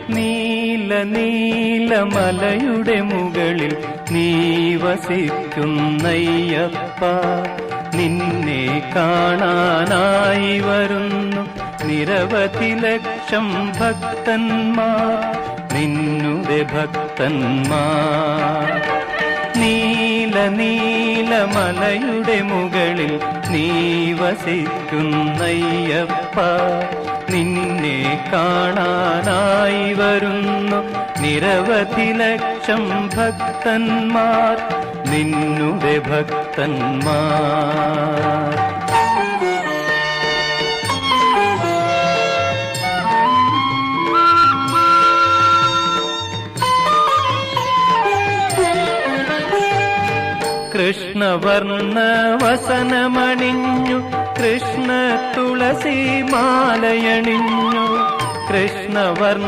നീല നീലമലയുടെ മുകളിൽ നീ വസിക്കുന്നയ്യപ്പ, നിന്നെ കാണാനായി വരുന്നു നിരവധി ലക്ഷം ഭക്തന്മാർ, നിന്നുടെ ഭക്തന്മാർ. നീല നീലമലയുടെ മുകളിൽ നീ വസിക്കുന്നയ്യപ്പ, നിന്നെ കാണാനായി വരുന്നു നിരവധി ലക്ഷം ഭക്തന്മാർ, നിന്നുടെ ഭക്തന്മാർ. കൃഷ്ണവർണ്ണ വസനമണിഞ്ഞു, കൃഷ്ണ തുളസി മാലയണിഞ്ഞു, കൃഷ്ണവർണ്ണ